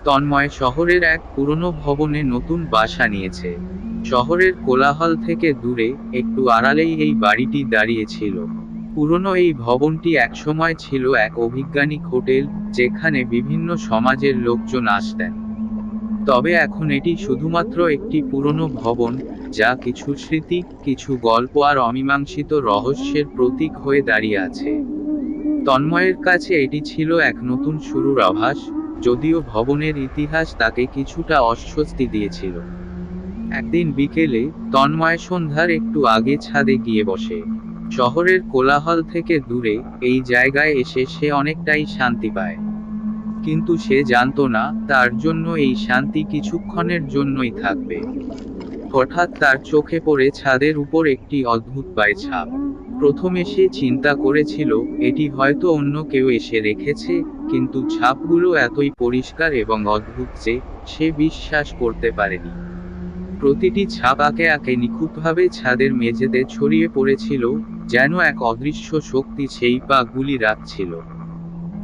তন্ময় শহরের এক পুরনো ভবনে নতুন বাসা নিয়েছে। শহরের কোলাহল থেকে দূরে একটু আড়ালেই এই বাড়িটি দাঁড়িয়েছিল। পুরনো এই ভবনটি একসময় ছিল এক অভিজ্ঞানিক হোটেল, যেখানে বিভিন্ন সমাজের লোকজন আসতেন। তবে এখন এটি শুধুমাত্র একটি পুরনো ভবন, যা কিছু স্মৃতি, কিছু গল্প আর অমীমাংসিত রহস্যের প্রতীক হয়ে দাঁড়িয়ে আছে। তন্ময়ের কাছে এটি ছিল এক নতুন শুরুর আভাস, যদিও ভবনের ইতিহাস তাকে কিছুটা অস্বস্তি দিয়েছিল। একদিন বিকেলে তন্ময় সন্ধ্যার একটু আগে ছাদে গিয়ে বসে। শহরের কোলাহল থেকে দূরে এই জায়গায় এসে সে অনেকটাই শান্তি পায়। কিন্তু সে জানতো না, তার জন্য এই শান্তি কিছুক্ষণের জন্যই থাকবে। হঠাৎ তার চোখে পড়ে ছাদের উপর একটি অদ্ভুত পায়ের ছাপ। প্রথমে সে চিন্তা করেছিল এটি হয়তো অন্য কেউ এসে রেখেছে, কিন্তু ছাপগুলো এতই পরিষ্কার এবং অদ্ভুত যে সে বিশ্বাস করতে পারেনি। প্রতিটি ছাপ আঁকে আঁকে নিখুঁতভাবে ছাদের মেঝেতে ছড়িয়ে পড়েছিল, যেন এক অদৃশ্য শক্তি সেই পাগুলি রাখছিল।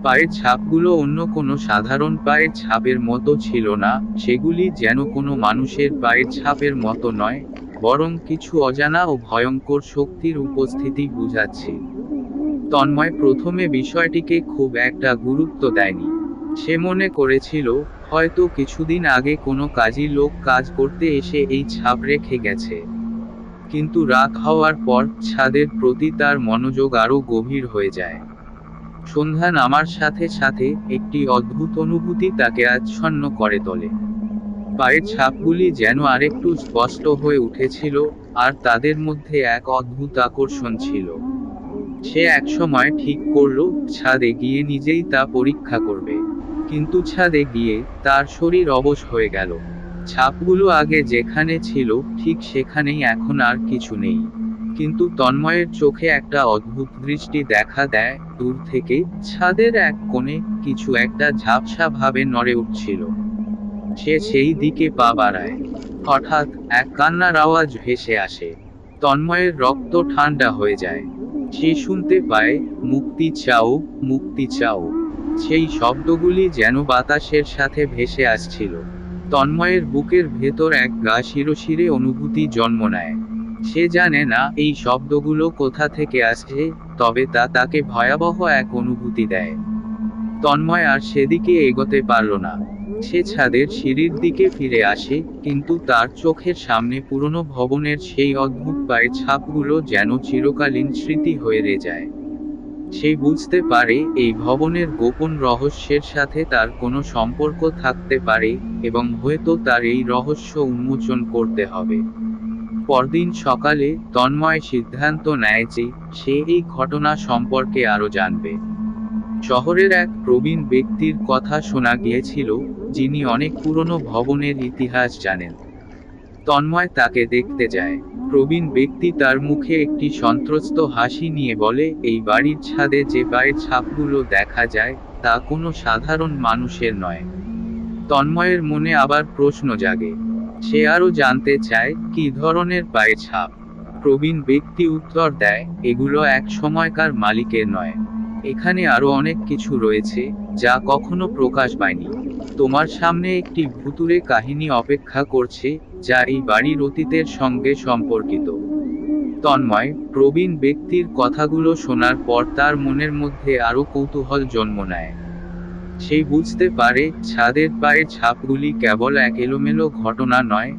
পায়ের ছাপগুলো অন্য কোনো সাধারণ পায়ের ছাপের মতো ছিল না, সেগুলি যেন কোনো মানুষের পায়ের ছাপের মতো নয়, বরং কিছু অজানা ও ভয়ঙ্কর শক্তির উপস্থিতি বোঝাচ্ছে। তন্ময় প্রথমে বিষয়টিকে খুব একটা গুরুত্ব দেয়নি। সে মনে করেছিল হয়তো কিছুদিন আগে কোনো কাজী লোক কাজ করতে এসে এই ছাপ রেখে গেছে। কিন্তু রাত হওয়ার পর ছাদের প্রতি তার মনোযোগ আরও গভীর হয়ে যায়। সন্ধ্যা নামার সাথে সাথে একটি অদ্ভুত অনুভূতি তাকে আচ্ছন্ন করে তোলে। পায়ের ছাপগুলি যেন আরেকটু স্পষ্ট হয়ে উঠেছিল, আর তাদের মধ্যে এক অদ্ভুত আকর্ষণ ছিল। সে একসময় ঠিক করল ছাদে গিয়ে নিজেই তা পরীক্ষা করবে। কিন্তু ছাদে গিয়ে তার শরীর অবশ হয়ে গেল। ছাপগুলো আগে যেখানে ছিল ঠিক সেখানেই এখন আর কিছু নেই। কিন্তু তন্ময়ের চোখে একটা অদ্ভুত দৃষ্টি দেখা দেয়, দূর থেকে ছাদের এক কোণে কিছু একটা ঝাপসা ভাবে নড়ে উঠছিল। সে সেই দিকে পা বাড়ায়। হঠাৎ এক কান্নার আওয়াজ ভেসে আসে। তন্ময়ের রক্ত ঠান্ডা হয়ে যায়। সে শুনতে পায়, মুক্তি চাও, মুক্তি চাও। সেই শব্দগুলি যেন বাতাসের সাথে ভেসে আসছিল। তন্ময়ের বুকের ভেতর এক গা শিরশিরে অনুভূতি জন্ম নেয়। সে জানে না এই শব্দগুলো কোথা থেকে আসছে, তবে তা তাকে ভয়াবহ এক অনুভূতি দেয়। তন্ময় আর সেদিকে এগোতে পারল না। সে ছাদের সিঁড়ির দিকে ফিরে আসে, কিন্তু তার চোখের সামনে পুরনো ভবনের সেই অদ্ভুত পায়ের ছাপগুলো যেন চিরকালীন স্মৃতি হয়ে রয়ে যায়। সে বুঝতে পারে এই ভবনের গোপন রহস্যের সাথে তার কোনো সম্পর্ক থাকতে পারে, এবং হয়তো তার এই রহস্য উন্মোচন করতে হবে। পরদিন সকালে তন্ময় সিদ্ধান্ত নেয় যে সে এই ঘটনা সম্পর্কে আরও জানবে। শহরের এক প্রবীণ ব্যক্তির কথা শোনা গিয়েছিল, যিনি অনেক পুরনো ভবনের ইতিহাস জানেন। তন্ময় তাকে দেখতে যায়। প্রবীণ ব্যক্তি তার মুখে একটি সন্ত্রস্ত হাসি নিয়ে বলে, এই বাড়ির ছাদে যে পায়ের ছাপগুলো দেখা যায় তা কোনো সাধারণ মানুষের নয়। তন্ময়ের মনে আবার প্রশ্ন জাগে। সে আরও জানতে চায় কী ধরনের পায়ের ছাপ। প্রবীণ ব্যক্তি উত্তর দেয়, এগুলো এক সময়কার মালিকের নয়। এখানে আরও অনেক কিছু রয়েছে যা কখনো প্রকাশ পায়নি। তোমার সামনে একটি ভুতুড়ে কাহিনী অপেক্ষা করছে, যা এই বাড়ির অতীতের সঙ্গে সম্পর্কিত। তন্ময় প্রবীণ ব্যক্তির কথাগুলো শোনার পর তার মনের মধ্যে আরও কৌতূহল জন্ম নেয়। সে বুঝতে পারে ছাদের পায়ের ছাপগুলি কেবল এক এলোমেলো ঘটনা নয়,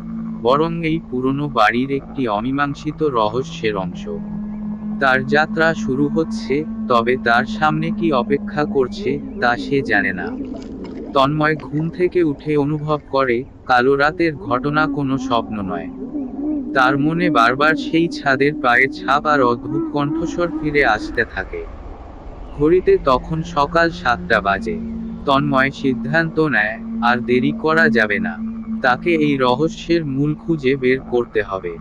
বরং এই পুরনো বাড়ির একটি অমীমাংসিত রহস্যের অংশ। তার যাত্রা শুরু হচ্ছে, তবে তার সামনে কি অপেক্ষা করছে তা সে জানে না। তন্ময় ঘুম থেকে উঠে অনুভব করে কালো রাতের ঘটনা কোনো স্বপ্ন নয়। তার মনে বারবার সেই ছাদের পায়ের ছাপ আর অদ্ভুত কণ্ঠস্বর ফিরে আসতে থাকে। ঘড়িতে তখন সকাল 7টা বাজে। তন্ময় সিদ্ধান্ত নেয় আর দেরি করা যাবে না। তাকে এই রহস্যের মূল খুঁজে বের করতে হবে।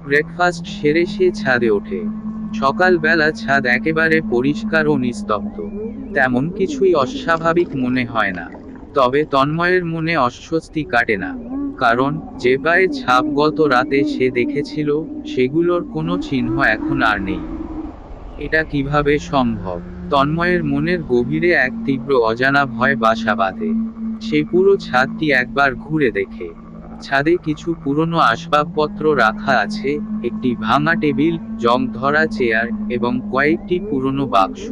ব্রেকফাস্ট সেরে সে ছাদে ওঠে। সকালবেলা ছাদ একেবারে পরিষ্কার ও নিস্তব্ধ। তেমন কিছুই অস্বাভাবিক মনে হয় না। তবে তন্ময়ের মনে অস্বস্তি কাটে না। কারণ যে পায়ের ছাপ গত রাতে সে দেখেছিল, সেগুলোর কোনো চিহ্ন এখন আর নেই। এটা কিভাবে সম্ভব? তন্ময়ের মনের গভীরে এক তীব্র অজানা ভয় বাসা বাঁধে। সেই পুরো ছাদটি একবার ঘুরে দেখে। ছাদে কিছু পুরনো আসবাবপত্র রাখা আছে, একটি ভাঙা টেবিল, জং ধরা চেয়ার, এবং কয়েকটি পুরনো বাক্স।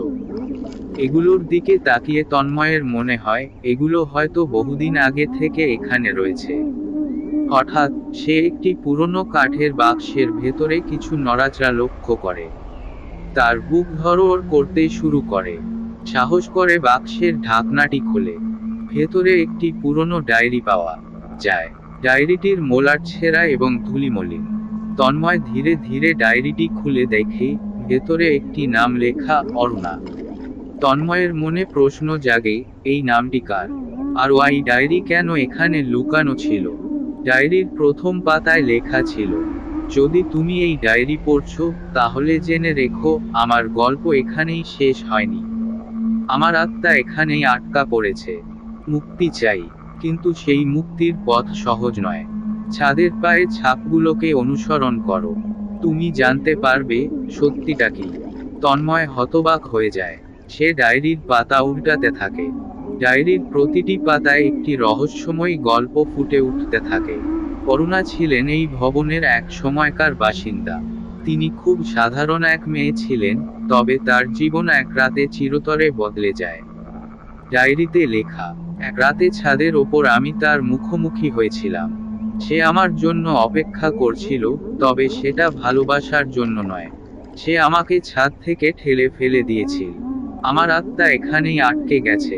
এগুলোর দিকে তাকিয়ে তন্ময়ের মনে হয় এগুলো হয়তো বহুদিন আগে থেকে এখানে রয়েছে। হঠাৎ সে একটি পুরনো কাঠের বাক্সের ভেতরে কিছু নড়াচড়া লক্ষ্য করে। তার বুক ধড়ফড় করতে শুরু করে। সাহস করে বাক্সের ঢাকনাটি খোলে। ভেতরে একটি পুরনো ডায়েরি পাওয়া যায়। ডায়েরিটির মোলার ছেঁড়া এবং ধুলিমলিন। তন্ময় ধীরে ধীরে ডায়েরিটি খুলে দেখে ভেতরে একটি নাম লেখা, অরুণা। তন্ময়ের মনে প্রশ্ন জাগে, এই নামটি কার? আর ওই ডায়েরি কেন এখানে লুকানো ছিল? ডায়েরির প্রথম পাতায় লেখা ছিল, যদি তুমি এই ডায়েরি পড়ছো, তাহলে জেনে রেখো, আমার গল্প এখানেই শেষ হয়নি। আমার আত্মা এখানেই আটকা পড়েছে। মুক্তি চাই, কিন্তু সেই মুক্তির পথ সহজ নয়। ছাদের পায়ের ছাপগুলোকে অনুসরণ করো, তুমি জানতে পারবে সত্যিটা কি। তন্ময় হতবাক হয়ে যায়। সে ডায়েরির পাতা উল্টাতে থাকে। ডায়েরির প্রতিটি পাতায় একটি রহস্যময়ী গল্প ফুটে উঠতে থাকে। অরুণা ছিলেন এই ভবনের এক সময়কার বাসিন্দা। তিনি খুব সাধারণ এক মেয়ে ছিলেন, তবে তার জীবন এক রাতে চিরতরে বদলে যায়। ডায়েরিতে লেখা, এক রাতে ছাদের ওপর আমি তার মুখোমুখি হয়েছিলাম। সে আমার জন্য অপেক্ষা করছিল, তবে সেটা ভালোবাসার জন্য নয়। সে আমাকে ছাদ থেকে ঠেলে ফেলে দিয়েছিল। আমার আত্মা এখানেই আটকে গেছে।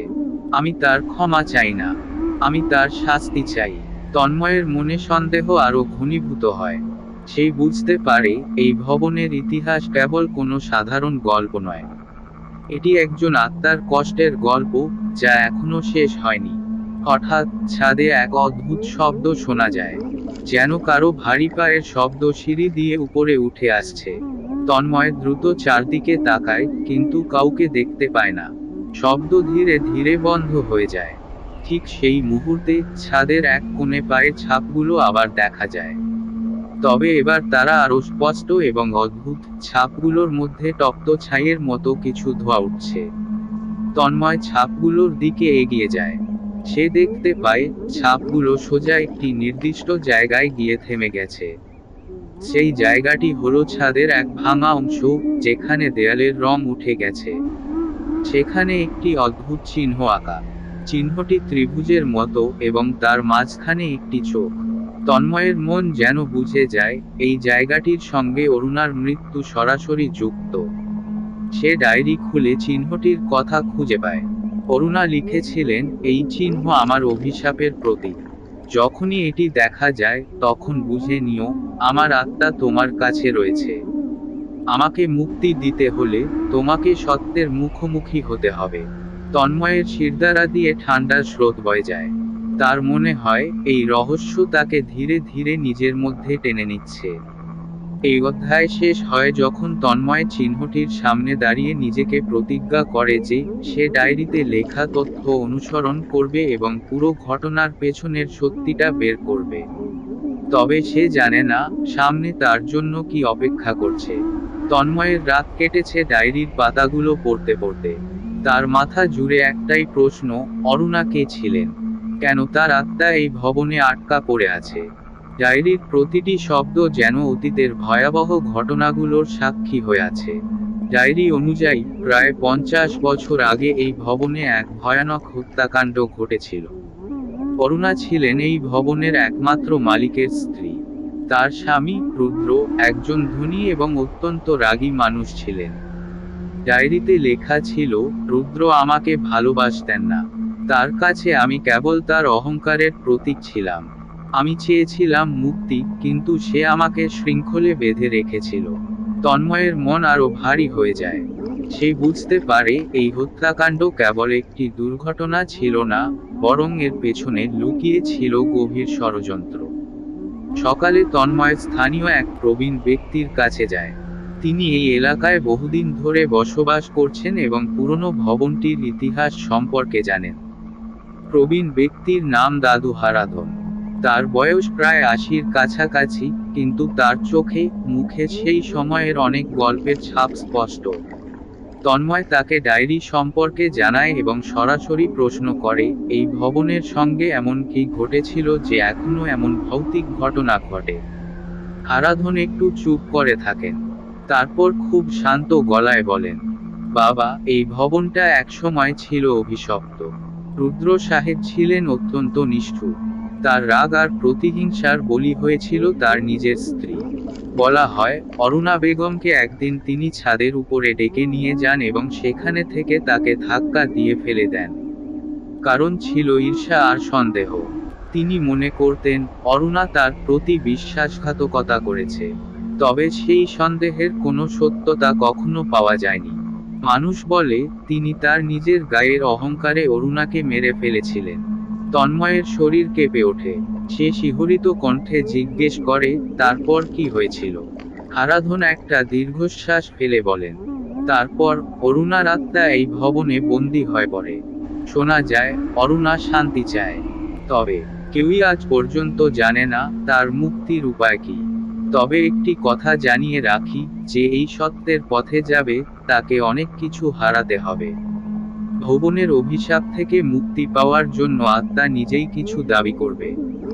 আমি তার ক্ষমা চাই না, আমি তার শাস্তি চাই। তন্ময়ের মনে সন্দেহ আরো ঘনীভূত হয়। সে বুঝতে পারে এই ভবনের ইতিহাস কেবল কোনো সাধারণ গল্প নয়। এটি একজন আত্মার কষ্টের গল্প, যা এখনো শেষ হয়নি। হঠাৎ ছাদে এক অদ্ভুত শব্দ শোনা যায়, যেন কারো ভারী পায়ের শব্দ সিঁড়ি দিয়ে উপরে উঠে আসছে। তন্ময় দ্রুত চারদিকে তাকায়, কিন্তু কাউকে দেখতে পায় না। শব্দ ধীরে ধীরে বন্ধ হয়ে যায়। ঠিক সেই মুহূর্তে ছাদের এক কোণে পায়ের ছাপগুলো আবার দেখা যায়। তবে এবার তারা আরো স্পষ্ট এবং অদ্ভুত। ছাপগুলোর মধ্যে তপ্ত ছাইয়ের মতো কিছু ধোঁয়া উঠছে। তন্ময় ছাপগুলোর দিকে এগিয়ে যায়। সে দেখতে পায় ছাপগুলো সোজা একটি নির্দিষ্ট জায়গায় গিয়ে থেমে গেছে। সেই জায়গাটি হলো ছাদের এক ভাঙা অংশ, যেখানে দেয়ালের রং উঠে গেছে। সেখানে একটি অদ্ভুত চিহ্ন আঁকা। চিহ্নটি ত্রিভুজের মতো এবং তার মাঝখানে একটি চোখ। তন্ময়ের মন যেন বুঝে যায় এই জায়গাটির সঙ্গে অরুণার মৃত্যু সরাসরি যুক্ত। সে ডায়েরি খুলে চিহ্নটির কথা খুঁজে পায়। অরুণা লিখেছিলেন, এই চিহ্ন আমার অভিশাপের প্রতীক। যখনই এটি দেখা যায়, তখন বুঝে নিও, আমার আত্মা তোমার কাছে রয়েছে। আমাকে মুক্তি দিতে হলে তোমাকে সত্যের মুখোমুখি হতে হবে। তন্ময়ের শিরদাঁড়া দিয়ে ঠান্ডা স্রোত বয়ে যায়। তার মনে হয় এই রহস্য তাকে ধীরে ধীরে নিজের মধ্যে টেনে নিচ্ছে। এই অধ্যায় শেষ হয় যখন তন্ময় চিহ্নটির সামনে দাঁড়িয়ে নিজেকে প্রতিজ্ঞা করে যে সে ডায়েরিতে লেখা তথ্য অনুসরণ করবে এবং পুরো ঘটনার পেছনের সত্যিটা বের করবে। তবে সে জানে না সামনে তার জন্য কি অপেক্ষা করছে। তন্ময়ের রাত কেটেছে ডায়েরির পাতাগুলো পড়তে পড়তে। তার মাথা জুড়ে একটাই প্রশ্ন, অরুণা কে ছিলেন? কেন তার আত্মা এই ভবনে আটকা পড়ে আছে? ডায়েরির প্রতিটি শব্দ যেন অতীতের ভয়াবহ ঘটনাগুলোর সাক্ষী হয়ে আছে। ডায়েরি অনুযায়ী প্রায় 50 বছর আগে এই ভবনে এক ভয়ানক হত্যাকাণ্ড ঘটেছিল। অরুণা ছিলেন এই ভবনের একমাত্র মালিকের স্ত্রী। তার স্বামী রুদ্র একজন ধনী এবং অত্যন্ত রাগী মানুষ ছিলেন। ডায়েরিতে লেখা ছিল, রুদ্র আমাকে ভালোবাসতেন না। তার কাছে আমি কেবল তার অহংকারের প্রতীক ছিলাম। আমি চেয়েছিলাম মুক্তি, কিন্তু সে আমাকে শৃঙ্খলে বেঁধে রেখেছিল। তন্ময়ের মন আরো ভারী হয়ে যায়। সে বুঝতে পারে এই হত্যাকাণ্ড কেবল একটি দুর্ঘটনা ছিল না, বরং এর পেছনে লুকিয়ে ছিল গভীর ষড়যন্ত্র। সকালে তন্ময় স্থানীয় এক প্রবীণ ব্যক্তির কাছে যায়। তিনি এই এলাকায় বহুদিন ধরে বসবাস করছেন এবং পুরনো ভবনটির ইতিহাস সম্পর্কে জানেন। প্রবীণ ব্যক্তির নাম দাদু হারাধন। তার বয়স প্রায় 80-র কাছাকাছি, কিন্তু তার চোখে মুখে সেই সময়ের অনেক গল্পের ছাপ স্পষ্ট। তন্ময় তাকে ডায়েরি সম্পর্কে জানায় এবং সরাসরি প্রশ্ন করে, এই ভবনের সঙ্গে এমন কি ঘটেছিল যে এখনো এমন ভৌতিক ঘটনা ঘটে। আরাধন একটু চুপ করে থাকেন, তারপর খুব শান্ত গলায় বলেন, বাবা, এই ভবনটা একসময় ছিল অভিশপ্ত। রুদ্র সাহেব ছিলেন অত্যন্ত নিষ্ঠুর। তার রাগ আর প্রতিহিংসার বলি হয়েছিল তার নিজের স্ত্রী। বলা হয়, অরুণা বেগমকে একদিন তিনি ছাদের উপরে ডেকে নিয়ে যান এবং সেখানে থেকে তাকে ধাক্কা দিয়ে ফেলে দেন। কারণ ছিল ঈর্ষা আর সন্দেহ। তিনি মনে করতেন অরুণা তার প্রতি বিশ্বাসঘাতকতা করেছে। তবে সেই সন্দেহের কোনো সত্যতা কখনো পাওয়া যায়নি। মানুষ বলে তিনি তার নিজের গায়ের অহংকারে অরুণাকে মেরে ফেলেছিলেন। তন্ময়ের শরীর কেঁপে ওঠে। সে শিহরিত কণ্ঠে জিজ্ঞেস করে, তারপর কি হয়েছিল? আরাধন একটা দীর্ঘশ্বাস ফেলে বলেন, তারপর অরুণার আত্মা এই ভবনে বন্দী হয়ে পড়ে। শোনা যায় অরুণা শান্তি চায়, তবে কেউই আজ পর্যন্ত জানে না তার মুক্তির উপায় কি। তবে একটি কথা জানিয়ে রাখি, যে এই সত্যের পথে যাবে তাকে অনেক কিছু হারাতে হবে। ভবনের অভিশাপ থেকে মুক্তি পাওয়ার জন্য আত্মা নিজেই কিছু দাবি করবে।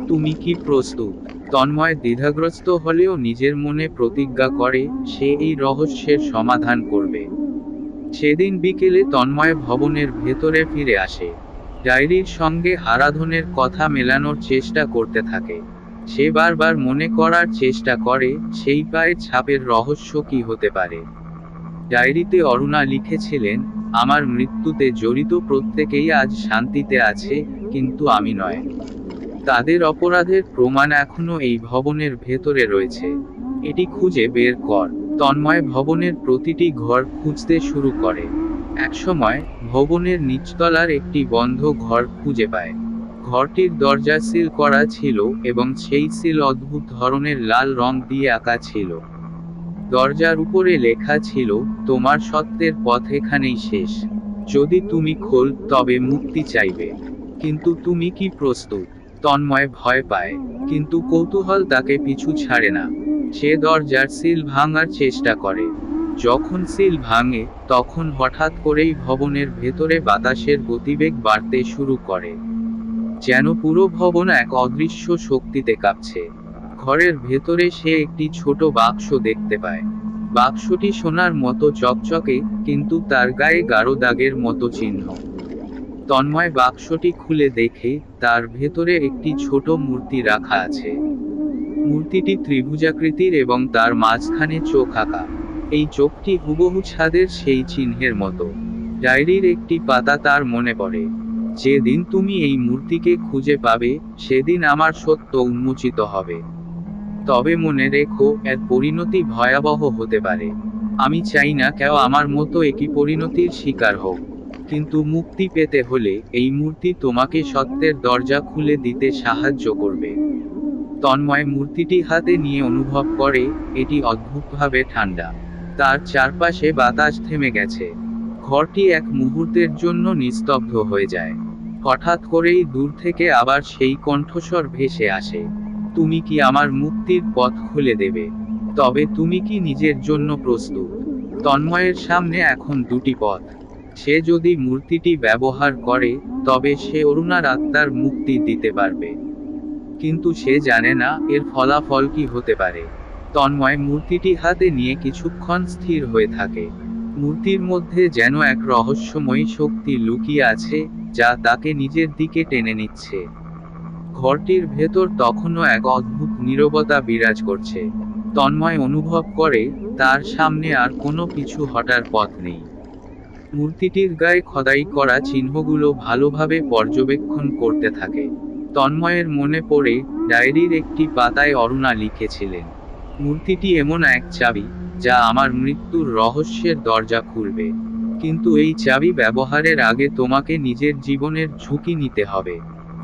তুমি কি প্রস্তুত? তন্ময় দ্বিধাগ্রস্ত হলেও নিজের মনে প্রতিজ্ঞা করে সে এই রহস্যের সমাধান করবে। সেদিন বিকেলে তন্ময় ভবনের ভেতরে ফিরে আসে। ডায়েরির সঙ্গে আরাধনের কথা মেলানোর চেষ্টা করতে থাকে। সে বারবার মনে করার চেষ্টা করে সেই পায়ের ছাপের রহস্য কি হতে পারে। ডায়েরিতে অরুণা লিখেছিলেন, আমার মৃত্যুতে জড়িত প্রত্যেকেই আজ শান্তিতে আছে, কিন্তু আমি নয়। তাদের অপরাধের প্রমাণ এখনো এই ভবনের ভেতরে রয়েছে। এটি খুঁজে বের কর। তন্ময় ভবনের প্রতিটি ঘর খুঁজতে শুরু করে। একসময় ভবনের নিচতলার একটি বন্ধ ঘর খুঁজে পায়। ঘরটির দরজা সিল করা ছিল এবং সেই সিল অদ্ভুত ধরনের লাল রং দিয়ে আঁকা ছিল। দরজার উপরে লেখা ছিল, তোমার সত্যের পথ এখানেই শেষ। যদি তুমি খোল তবে মুক্তি চাইবে। কিন্তু তুমি কি প্রস্তুত? তন্ময় ভয় পায়, কিন্তু কৌতূহল তাকে পিছু ছাড়ে না। সে দরজার সিল ভাঙার চেষ্টা করে। যখন সিল ভাঙে, তখন হঠাৎ করেই ভবনের ভেতরে বাতাসের গতিবেগ বাড়তে শুরু করে। যেন পুরো ভবন এক অদৃশ্য শক্তিতে কাঁপছে। ঘরের ভেতরে সে একটি ছোট বাক্স দেখতে পায়। বাক্সটি সোনার মতো চকচকে, কিন্তু তার গায়ে গাঢ় দাগের মতো চিহ্ন। তন্ময় বাক্সটি খুলে দেখে তার ভেতরে একটি ছোট মূর্তি রাখা আছে। মূর্তিটি ত্রিভুজাকৃতির এবং তার মাঝখানে চোখ আঁকা। এই চোখটি হুবহু ছাদের সেই চিহ্নের মতো। ডায়েরির একটি পাতা তার মনে পড়ে, যেদিন তুমি এই মূর্তিকে খুঁজে পাবে সেদিন আমার সত্য উন্মোচিত হবে। তবে মনে রেখো, এর পরিণতি ভয়াবহ হতে পারে। আমি চাই না কেউ আমার মতো একই পরিণতির শিকার হোক। কিন্তু মুক্তি পেতে হলে এই মূর্তি তোমাকে সত্যের দরজা খুলে দিতে সাহায্য করবে। তন্ময় মূর্তিটি হাতে নিয়ে অনুভব করে এটি অদ্ভুতভাবে ঠান্ডা। তার চারপাশে বাতাস থেমে গেছে। ঘরটি এক মুহূর্তের জন্য নিস্তব্ধ হয়ে যায়। হঠাৎ করেই দূর থেকে আবার সেই কণ্ঠস্বর ভেসে আসে, তুমি কি আমার মুক্তির পথ খুলে দেবে? তবে তুমি কি নিজের জন্য প্রস্তুত? তন্ময়ের সামনে এখন দুটি পথ। সে যদি মূর্তিটি ব্যবহার করে, তবে সে অরুণার আত্মার মুক্তি দিতে পারবে। কিন্তু সে জানে না এর ফলাফল কি হতে পারে। তন্ময় মূর্তিটি হাতে নিয়ে কিছুক্ষণ স্থির হয়ে থাকে। মূর্তির মধ্যে যেন এক রহস্যময়ী শক্তি লুকিয়ে আছে, যা তাকে নিজের দিকে টেনে নিচ্ছে। ঘরটির ভেতর তখনও এক অদ্ভুত নীরবতা বিরাজ করছে। তন্ময় অনুভব করে তার সামনে আর কোনো পিছু হটার পথ নেই। মূর্তিটির গায়ে খোদাই করা চিহ্নগুলো ভালোভাবে পর্যবেক্ষণ করতে থাকে। তন্ময়ের মনে পড়ে ডায়েরির একটি পাতায় অরুণা লিখেছিলেন, মূর্তিটি এমন এক চাবি যা আমার মৃত্যুর রহস্যের দরজা খুলবে। কিন্তু এই চাবি ব্যবহারের আগে তোমাকে নিজের জীবনের ঝুঁকি নিতে হবে।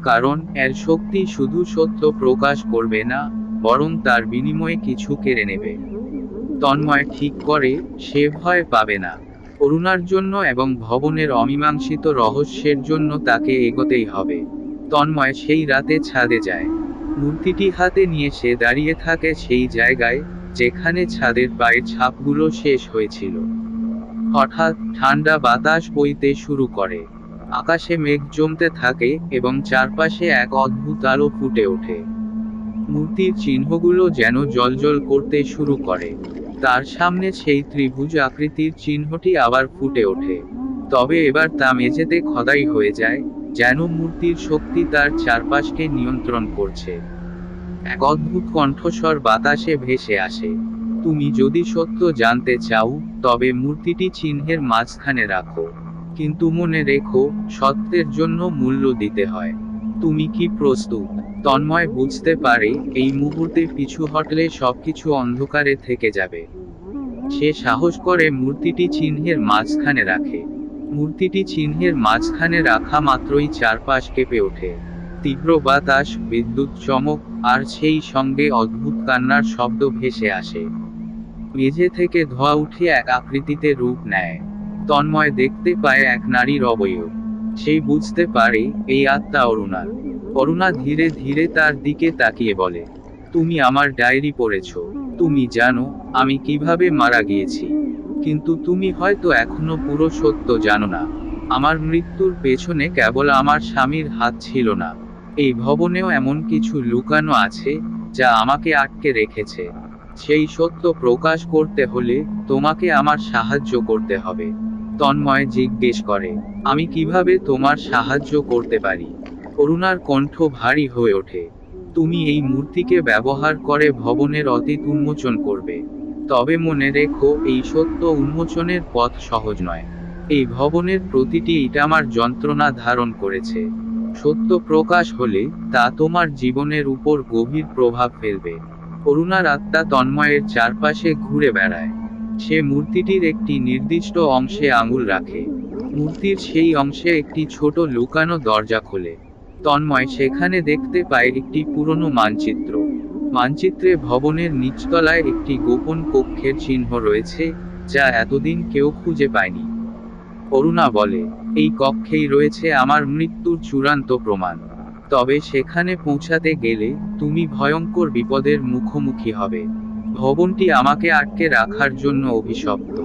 কারণ এর শক্তি শুধু সত্য প্রকাশ করবে না, বরং তার বিনিময়ে কিছু কেড়ে নেবে। তন্ময় ঠিক করে সে ভয় পাবে না। অরুণার জন্য এবং ভবনের অমীমাংসিত রহস্যের জন্য তাকে এগোতেই হবে। তন্ময় সেই রাতে ছাদে যায়। মূর্তিটি হাতে নিয়ে সে দাঁড়িয়ে থাকে সেই জায়গায় যেখানে ছাদের পায়ের ছাপগুলো শেষ হয়েছিল। হঠাৎ ঠান্ডা বাতাস বইতে শুরু করে। আকাশে মেঘ জমতে থাকে এবং চারপাশে এক অদ্ভুত আলো ফুটে ওঠে। মূর্তির চিহ্নগুলো যেন জ্বলজ্বল করতে শুরু করে। তার সামনে সেই ত্রিভুজ আকৃতির চিহ্নটি আবার ফুটে ওঠে। তবে এবার তা মেঝেতে খোদাই হয়ে যায়, যেন মূর্তির শক্তি তার চারপাশকে নিয়ন্ত্রণ করছে। এক অদ্ভুত কণ্ঠস্বর বাতাসে ভেসে আসে। তুমি যদি সত্য জানতে চাও, তবে মূর্তিটি চিহ্নের মাঝখানে রাখো। কিন্তু মনে রেখো, সত্যের জন্য মূল্য দিতে হয়। তুমি কি প্রস্তুত? তন্ময় বুঝতে পারে, এই মুহূর্তে পিছু হটলে সবকিছু অন্ধকারে থেকে যাবে। সে সাহস করে মূর্তিটি চিহ্নের মাঝখানে রাখে। মূর্তিটি চিহ্নের মাঝখানে রাখা মাত্রই চারপাশ কেঁপে ওঠে। তীব্র বাতাস, বিদ্যুৎ চমক, আর সেই সঙ্গে অদ্ভুত কান্নার শব্দ ভেসে আসে। মেঝে থেকে ধোঁয়া উঠে এক আকৃতিতে রূপ নেয়। তন্ময় দেখতে পায় এক নারীর অবয়ব। সেই বুঝতে পারে, এই আত্মা অরুণার। অরুণা ধীরে ধীরে তার দিকে তাকিয়ে বলে, তুমি আমার ডায়েরি পড়েছ। তুমি জানো আমি কিভাবে মারা গিয়েছি। কিন্তু তুমি হয়তো এখনো পুরো সত্য জানো না। আমার মৃত্যুর পেছনে কেবল আমার স্বামীর হাত ছিল না। এই ভবনেও এমন কিছু লুকানো আছে, যা আমাকে আটকে রেখেছে। সেই সত্য প্রকাশ করতে হলে তোমাকে আমার সাহায্য করতে হবে। তন্ময় জিজ্ঞেস করে, আমি কিভাবে তোমার সাহায্য করতে পারি? করুণার কণ্ঠ ভারী হয়ে ওঠে। তুমি এই মূর্তিকে ব্যবহার করে ভবনের অতীত উন্মোচন করবে। তবে মনে রেখো, এই সত্য উন্মোচনের পথ সহজ নয়। এই ভবনের প্রতিটি ইট আমার যন্ত্রণা ধারণ করেছে। সত্য প্রকাশ হলে তা তোমার জীবনের উপর গভীর প্রভাব ফেলবে। করুণার আত্মা তন্ময়ের চারপাশে ঘুরে বেড়ায়। সে মূর্তিটির একটি নির্দিষ্ট অংশে আঙুল রাখে। মূর্তির সেই অংশে একটি ছোট লুকানো দরজা খোলে। তন্ময় সেখানে দেখতে পায় একটি পুরনো মানচিত্র। মানচিত্রে ভবনের নিচতলায় একটি গোপন কক্ষের চিহ্ন রয়েছে, যা এতদিন কেউ খুঁজে পায়নি। করুণা বলে, এই কক্ষেই রয়েছে আমার মৃত্যুর চূড়ান্ত প্রমাণ। তবে সেখানে পৌঁছাতে গেলে তুমি ভয়ঙ্কর বিপদের মুখোমুখি হবে। ভবনটি আমাকে আটকে রাখার জন্য অভিশপ্ত।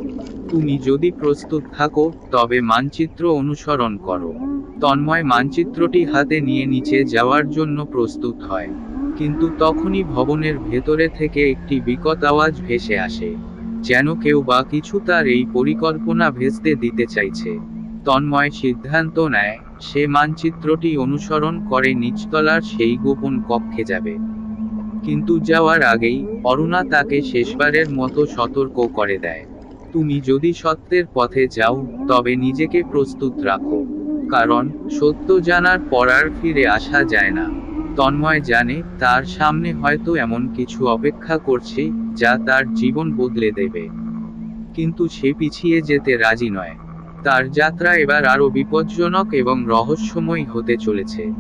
তুমি যদি প্রস্তুত থাকো, তবে মানচিত্র অনুসরণ করো। তন্ময় মানচিত্রটি হাতে নিয়ে নিচে যাওয়ার জন্য প্রস্তুত হয়। কিন্তু তখনই ভবনের ভেতরে থেকে একটি বিকট আওয়াজ ভেসে আসে। যেন কেউ বা কিছু তার এই পরিকল্পনা ভেস্তে দিতে চাইছে। তন্ময় সিদ্ধান্ত নেয়, সে মানচিত্রটি অনুসরণ করে নিচতলার সেই গোপন কক্ষে যাবে। কিন্তু যাওয়ার আগেই অরুণা তাকে শেষবারের মতো সতর্ক করে দেয়, তুমি যদি সত্যের পথে যাও, তবে নিজেকে প্রস্তুত রাখো। কারণ সত্য জানার পর আর ফিরে আসা যায় না। তন্ময় জানে, তার সামনে হয়তো এমন কিছু অপেক্ষা করছে, যা তার জীবন বদলে দেবে। কিন্তু সে পিছিয়ে যেতে রাজি নয়। তার যাত্রা এবার আরো বিপজ্জনক এবং রহস্যময় হতে চলেছে।